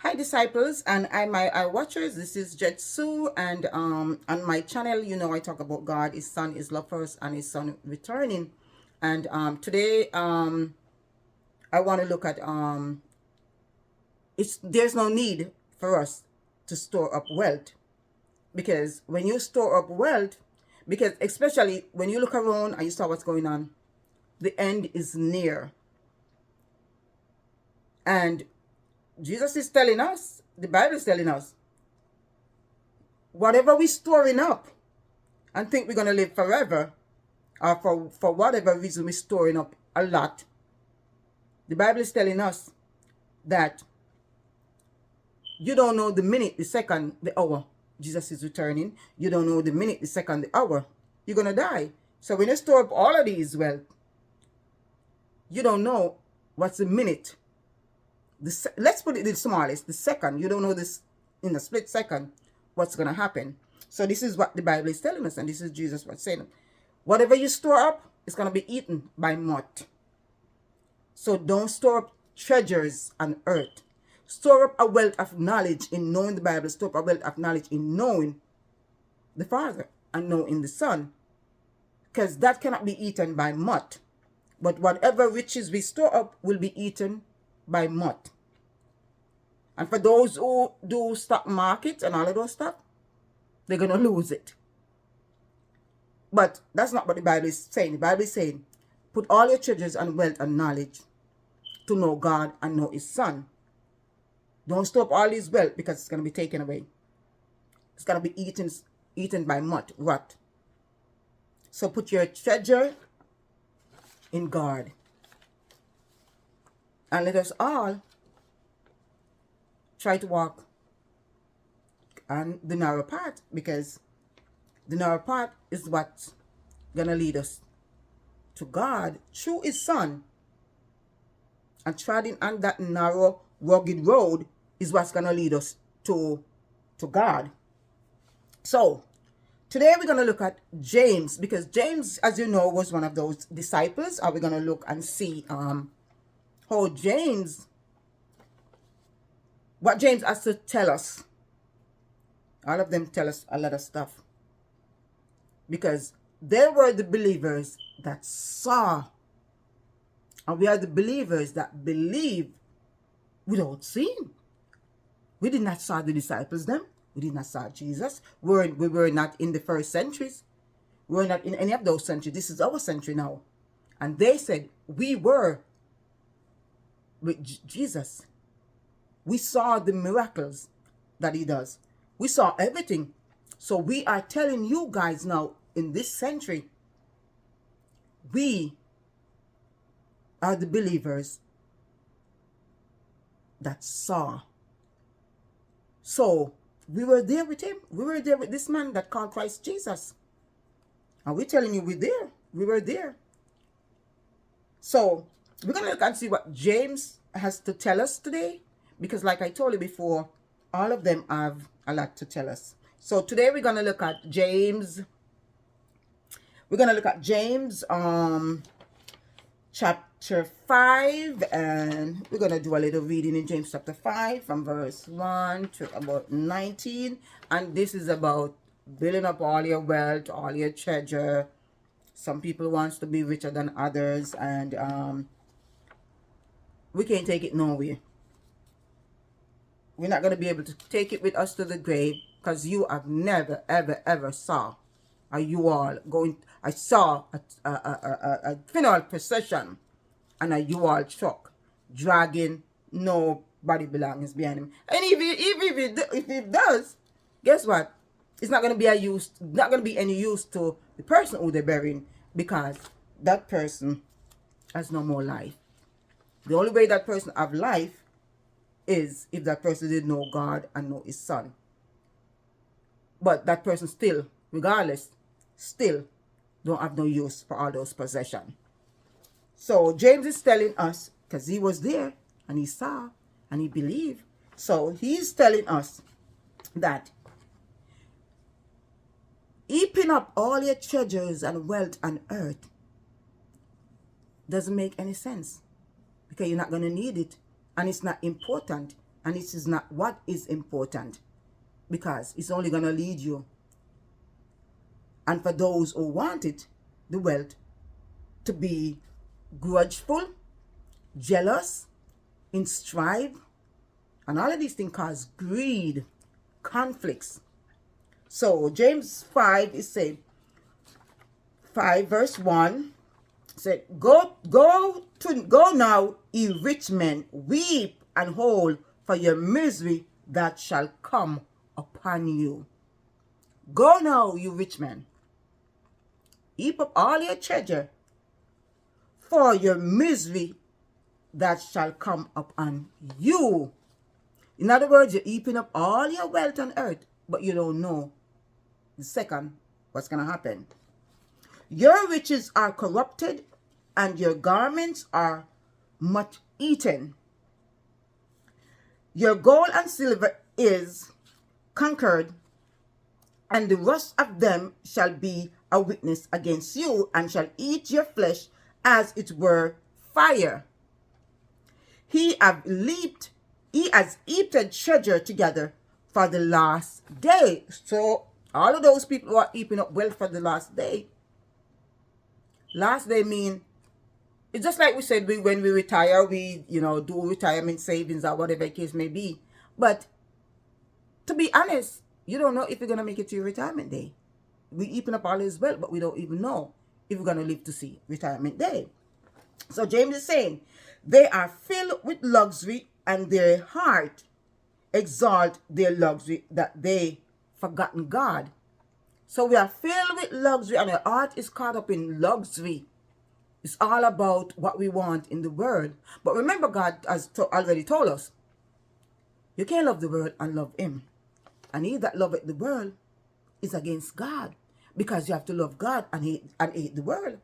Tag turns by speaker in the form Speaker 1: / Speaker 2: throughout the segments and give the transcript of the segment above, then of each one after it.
Speaker 1: Hi disciples and my eye watchers. This is Jetsu, and on my channel, I talk about God, His Son, His love for us, and His Son returning. And today I want to look at it's there's no need for us to store up wealth, because when you store up wealth, because especially when you look around and you saw what's going on, the end is near. And Jesus is telling us, the Bible is telling us, whatever we're storing up and think we're going to live forever, or for whatever reason we're storing up a lot, the Bible is telling us that you don't know the minute, the second, the hour Jesus is returning. You don't know the minute, the second, the hour you're going to die. So when you store up all of these wealth, you don't know what's the minute. Let's put it the smallest, the second. You don't know this in a split second what's going to happen. So this is what the Bible is telling us, and this is Jesus what's saying. Whatever you store up is going to be eaten by moth. So don't store up treasures on earth. Store up a wealth of knowledge in knowing the Bible. Store up a wealth of knowledge in knowing the Father and knowing the Son, because that cannot be eaten by moth. But whatever riches we store up will be eaten by moth. And for those who do stock market and all of those stuff, they're going to lose it. But that's not what the Bible is saying. The Bible is saying, put all your treasures and wealth and knowledge to know God and know His Son. Don't store up all His wealth, because it's going to be taken away. It's going to be eaten by moth, rot. So put your treasure in God. And let us all try to walk on the narrow path, because the narrow path is what's going to lead us to God through His Son. And treading on that narrow, rugged road is what's going to lead us to God. So today we're going to look at James, because James, as you know, was one of those disciples. We're going to look and see how James, what James has to tell us. All of them tell us a lot of stuff, because they were the believers that saw, and we are the believers that believe without seeing. We did not saw the disciples them. We did not saw Jesus. We were not in the first centuries. We were not in any of those centuries. This is our century now. And they said we were with Jesus. We saw the miracles that He does. We saw everything. So we are telling you guys now, in this century, we are the believers that saw. So we were there with Him. We were there with this man that called Christ Jesus. And we're telling you, we're there. We were there. So we're going to look and see what James has to tell us today, because like I told you before, all of them have a lot to tell us. So today we're going to look at James. We're going to look at James chapter 5, and we're going to do a little reading in James chapter 5 from verse 1 to about 19. And this is about building up all your wealth, all your treasure. Some people wants to be richer than others, and we can't take it nowhere. We're not going to be able to take it with us to the grave, because you have never, ever, ever saw, or you all going, I saw a funeral procession and a U-Haul truck dragging nobody belongings behind him. And if it does, guess what? It's not going to be not going to be any use to the person who they're burying, because that person has no more life. The only way that person have life is if that person did know God and know His Son. But that person still, regardless, still don't have no use for all those possessions. So James is telling us, because he was there and he saw and he believed. So he's telling us that heaping up all your treasures and wealth on earth doesn't make any sense, because you're not going to need it, and it's not important. And this is not what is important, because it's only going to lead you. And for those who want it, the wealth, to be grudgeful, jealous, in strife, and all of these things cause greed, conflicts. So James 5 is saying, 5 verse 1 said, go now, ye rich men, weep and howl for your misery that shall come upon you. Go now, you rich men, heap up all your treasure for your misery that shall come upon you. In other words, you're heaping up all your wealth on earth, but you don't know the second what's going to happen. Your riches are corrupted, and your garments are much eaten. Your gold and silver is conquered, and the rust of them shall be a witness against you, and shall eat your flesh as it were fire. He has heaped treasure together for the last day. So all of those people who are heaping up wealth for the last day. Last day mean, it's just like we said, when we retire, we do retirement savings or whatever the case may be. But to be honest, you don't know if you're gonna make it to your retirement day. We heaping up all this wealth, but we don't even know if we're gonna live to see retirement day. So James is saying, they are filled with luxury, and their heart exalt their luxury, that they forgotten God. So we are filled with luxury, and our heart is caught up in luxury. It's all about what we want in the world. But remember, God has already told us, you can't love the world and love him. And he that loveth the world is against God, because you have to love God and hate the world.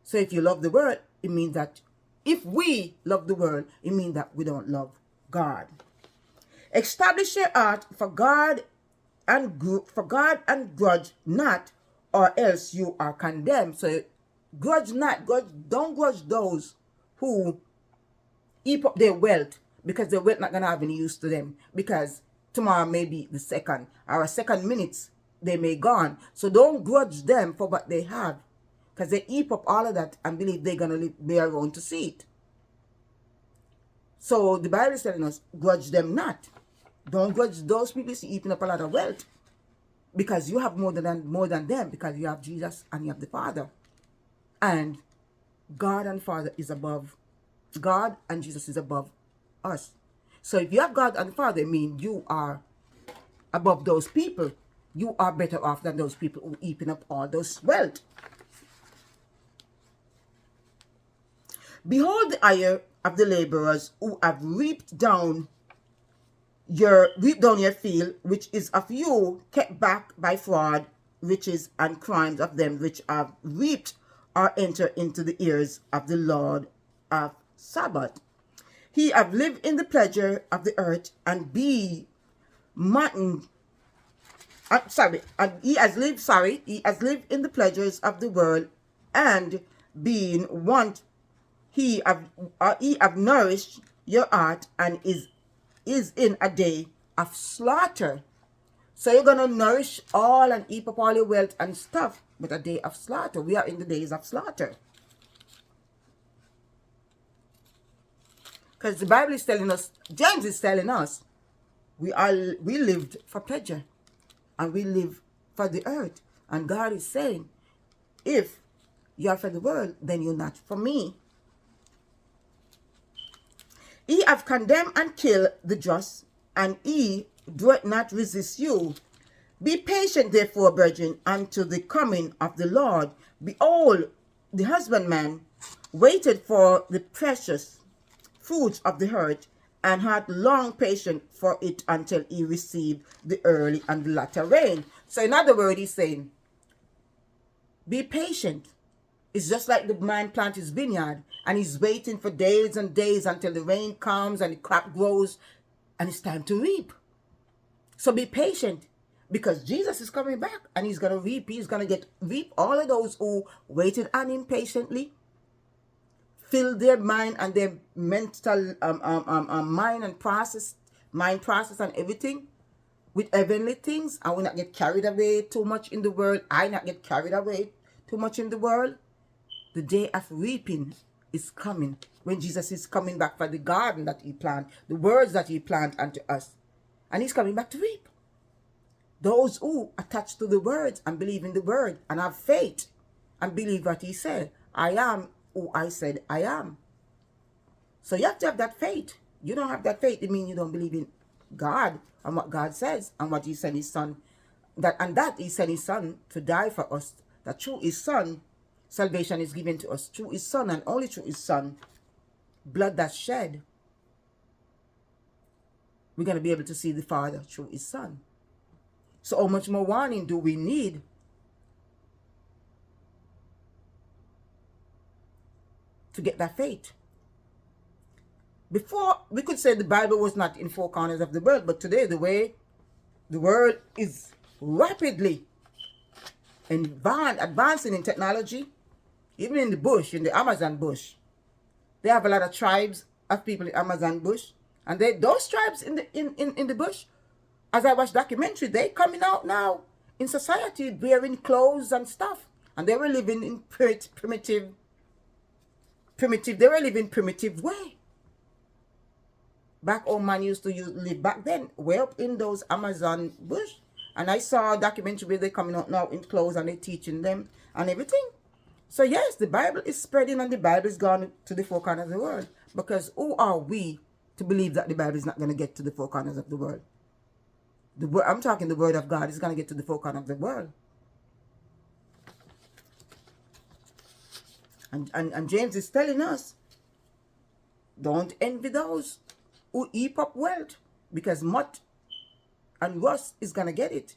Speaker 1: So if you love the world, it means that if we love the world, it means that we don't love God. Establish your heart for God and grudge not, or else you are condemned. So grudge not. Don't grudge those who heap up their wealth, because their wealth not gonna have any use to them, because tomorrow may be the second, or a second minutes they may gone. So don't grudge them for what they have, because they heap up all of that and believe they're gonna be around to see it. So the Bible is telling us, grudge them not. Don't grudge those people heaping up a lot of wealth, because you have more than them, because you have Jesus and you have the Father. And God and Father is above, God and Jesus is above us. So if you have God and Father, it means you are above those people. You are better off than those people who heaping up all those wealth. Behold the ire of the laborers who have reaped down your field, which is of you, kept back by fraud, riches and crimes of them which have reaped, are entered into the ears of the Lord of Sabbath. He have lived in the pleasure of the earth, and he has lived in the pleasures of the world, and being want, he have nourished your heart, and is in a day of slaughter. So you're gonna nourish all and heap up all your wealth and stuff, but a day of slaughter. We are in the days of slaughter. Because the Bible is telling us, James is telling us, we lived for pleasure, and we live for the earth. And God is saying, if you are for the world, then you're not for me. He have condemned and killed the just, and he doeth not resist you. Be patient, therefore, brethren, unto the coming of the Lord. Behold, the husbandman waited for the precious fruits of the earth, and had long patience for it until he received the early and the latter rain. So in other words, he's saying, be patient. It's just like the man plant his vineyard, and he's waiting for days and days until the rain comes and the crop grows, and it's time to reap. So be patient, because Jesus is coming back, and he's going to reap. He's going to reap all of those who waited on him patiently, fill their mind and their mental mind and process mind process and everything with heavenly things, and we not get carried away too much in the world. I not get carried away too much in the world. The day of reaping is coming, when Jesus is coming back for the garden that he planted, the words that he planted unto us. And he's coming back to reap. Those who attach to the words and believe in the word and have faith and believe what he said. I am who I said I am. So you have to have that faith. You don't have that faith, it means you don't believe in God and what God says and what he sent his son. That he sent his son to die for us. That through his son, salvation is given to us. Through his son and only through his son, blood that's shed, we're going to be able to see the Father through his son. So how much more warning do we need to get that faith? Before, we could say the Bible was not in four corners of the world, but today, the way the world is rapidly advancing in technology, even in the bush, in the Amazon bush, they have a lot of tribes of people in the Amazon bush, and those tribes in the bush, as I watch documentary, they coming out now in society wearing clothes and stuff, and they were living in primitive. They were living primitive way. Back home, man used to live back then, way up in those Amazon bush. And I saw a documentary where they're coming out now in clothes and they're teaching them and everything. So yes, the Bible is spreading and the Bible is gone to the four corners of the world. Because who are we to believe that the Bible is not going to get to the four corners of the world? I'm talking the word of God is going to get to the four corners of the world. And James is telling us, don't envy those who heap up wealth, because moth and rust is going to get it.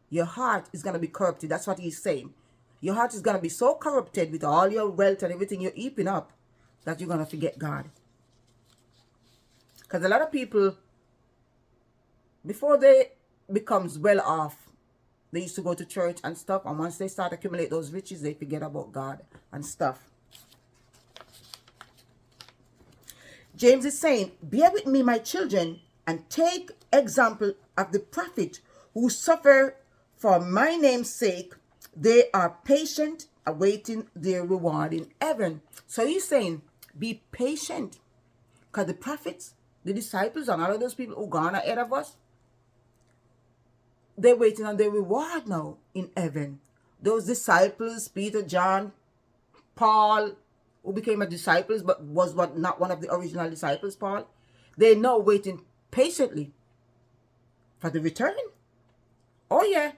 Speaker 1: Your heart is going to be corrupted. That's what he's saying. Your heart is going to be so corrupted with all your wealth and everything you're heaping up that you're going to forget God. Because a lot of people, before they becomes well off, they used to go to church and stuff, and once they start accumulate those riches, they forget about God and stuff. James is saying, bear with me, my children, and take example of the prophet who suffer for my name's sake. They are patient, awaiting their reward in heaven. So he's saying, be patient. Because the prophets, the disciples, and all of those people who gone ahead of us, they're waiting on their reward now in heaven. Those disciples, Peter, John, Paul, who became a disciples but was not one of the original disciples, Paul, they're now waiting patiently for the return. Oh yeah.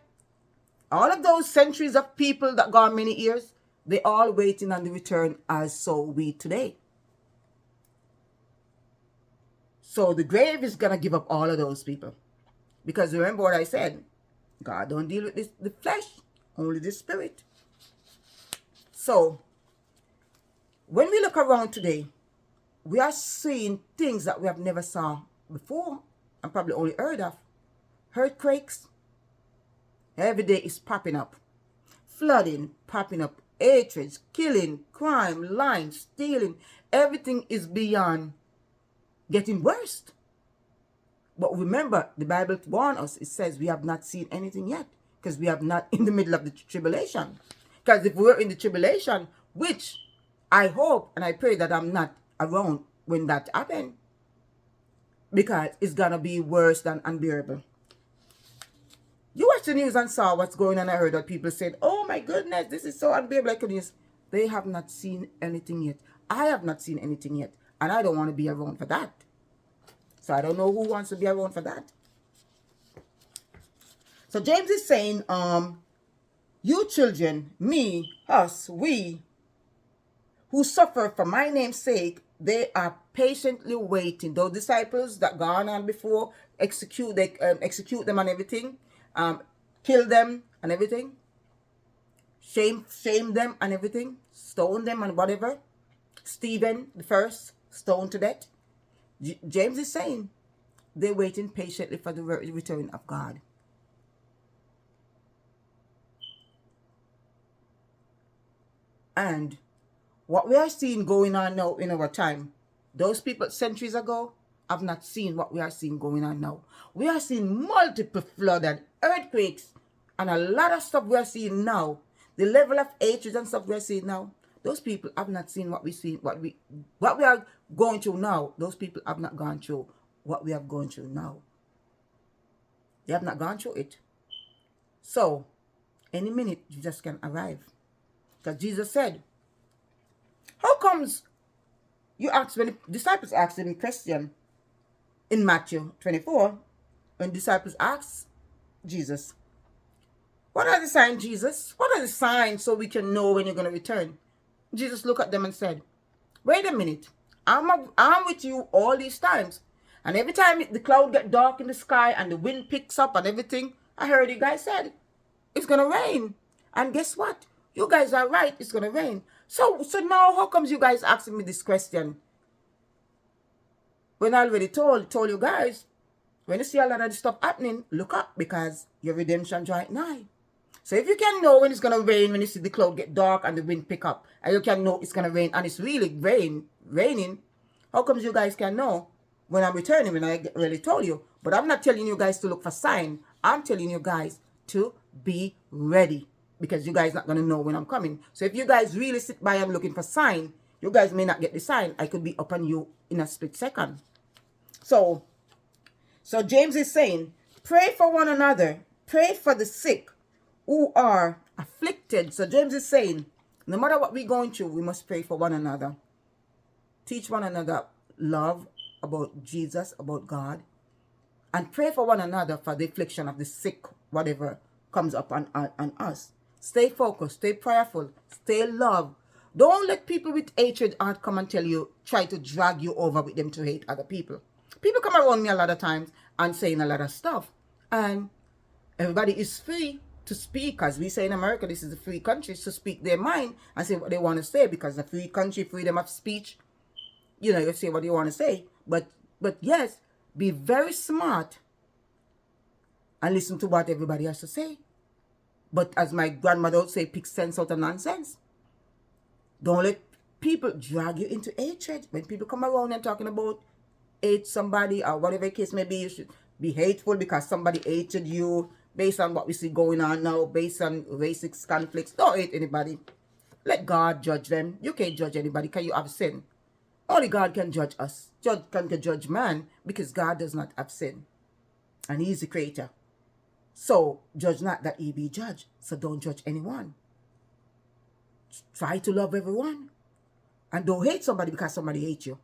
Speaker 1: All of those centuries of people that gone many years, they all waiting on the return, as so we today. So the grave is going to give up all of those people. Because remember what I said, God don't deal with the flesh, only the spirit. So when we look around today, we are seeing things that we have never saw before and probably only heard of. Earthquakes, every day is popping up. Flooding, popping up. Hatreds, killing, crime, lying, stealing. Everything is beyond getting worse. But remember, the Bible warns us. It says we have not seen anything yet, because we are not in the middle of the tribulation. Because if we're in the tribulation, which I hope and I pray that I'm not around when that happens, because it's going to be worse than unbearable. You watch the news and saw what's going on. I heard that people said, oh my goodness, this is so unbearable. Like this. They have not seen anything yet. I have not seen anything yet. And I don't want to be around for that. So I don't know who wants to be around for that. So James is saying, you children, me, us, we, who suffer for my name's sake, they are patiently waiting. Those disciples that gone on before, execute them and everything, kill them and everything, shame them and everything, stone them and whatever. Stephen the first, stoned to death. James is saying they're waiting patiently for the return of God. And what we are seeing going on now in our time, those people centuries ago, have not seen what we are seeing going on now. We are seeing multiple flood and earthquakes and a lot of stuff we are seeing now. The level of hatred and stuff we are seeing now. Those people have not seen what we see, what we are going through now. Those people have not gone through what we have gone through now. They have not gone through it. So, any minute Jesus can arrive. Because Jesus said, how comes you ask, when the disciples asked him a question in Matthew 24, when disciples asked Jesus, what are the signs, Jesus? What are the signs so we can know when you're going to return? Jesus looked at them and said, wait a minute. I'm with you all these times. And every time the cloud get dark in the sky and the wind picks up and everything, I heard you guys said, it's going to rain. And guess what? You guys are right. It's going to rain. So now how comes you guys asking me this question? When I already told you guys, when you see a lot of this stuff happening, look up because your redemption draweth nigh. So if you can know when it's going to rain, when you see the cloud get dark and the wind pick up, and you can know it's going to rain, and it's really raining, how comes you guys can know when I'm returning, when I really told you? But I'm not telling you guys to look for sign. I'm telling you guys to be ready because you guys not going to know when I'm coming. So if you guys really sit by and looking for sign, you guys may not get the sign. I could be up on you in a split second. So James is saying, pray for one another. Pray for the sick who are afflicted. So James is saying, no matter what we're going through, we must pray for one another. Teach one another love about Jesus, about God. And pray for one another for the affliction of the sick, whatever comes up on us. Stay focused, stay prayerful, stay love. Don't let people with hatred heart come and tell you, try to drag you over with them to hate other people. People come around me a lot of times and saying a lot of stuff. And everybody is free to speak, as we say in America, this is a free country, to speak their mind and say what they want to say, because the free country, freedom of speech, you know, you say what you want to say. But yes, be very smart and listen to what everybody has to say. But as my grandmother would say, pick sense out of nonsense. Don't let people drag you into hatred. When people come around and talking about hate somebody or whatever the case may be, you should be hateful because somebody hated you based on what we see going on now, based on racist conflicts. Don't hate anybody. Let God judge them. You can't judge anybody because you have sin. Only God can judge us. God can judge man because God does not have sin. And he is the creator. So, judge not that he be judged. So don't judge anyone. Try to love everyone. And don't hate somebody because somebody hates you.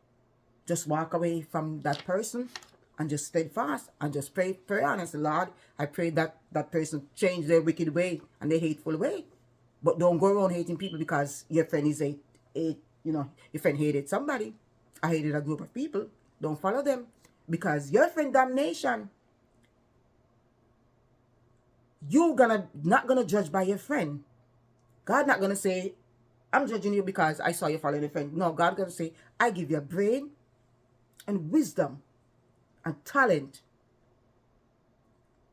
Speaker 1: Just walk away from that person and just stay fast and just pray on and say, Lord, I pray that that person change their wicked way and their hateful way. But don't go around hating people because your friend is your friend hated somebody. I hated a group of people. Don't follow them because your friend damnation. You not gonna judge by your friend. God not gonna say, I'm judging you because I saw you following a friend. No, God gonna say, I give you a brain and wisdom and talent.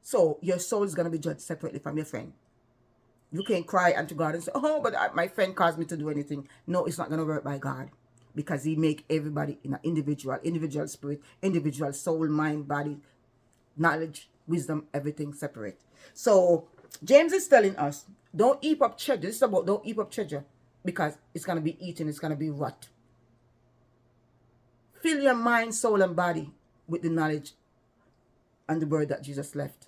Speaker 1: So your soul is gonna be judged separately from your friend. You can't cry unto God and say, oh, but my friend caused me to do anything. No, it's not gonna work by God. Because he make everybody in an individual spirit, individual soul, mind, body, knowledge, wisdom, everything separate. So James is telling us, don't heap up treasure. This is about don't heap up treasure because it's going to be eaten, it's going to be rot. Fill your mind, soul, and body with the knowledge and the word that Jesus left.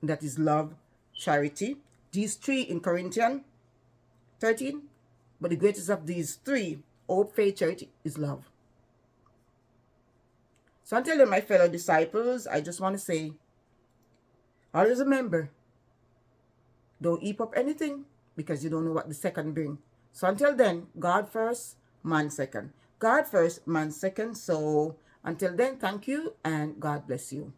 Speaker 1: And that is love, charity. These three in Corinthians 13. But the greatest of these three, hope, faith, charity, is love. So until then, my fellow disciples, I just want to say, always remember, don't heap up anything because you don't know what the second bring. So until then, God first, man second. God first, man second. So until then, thank you and God bless you.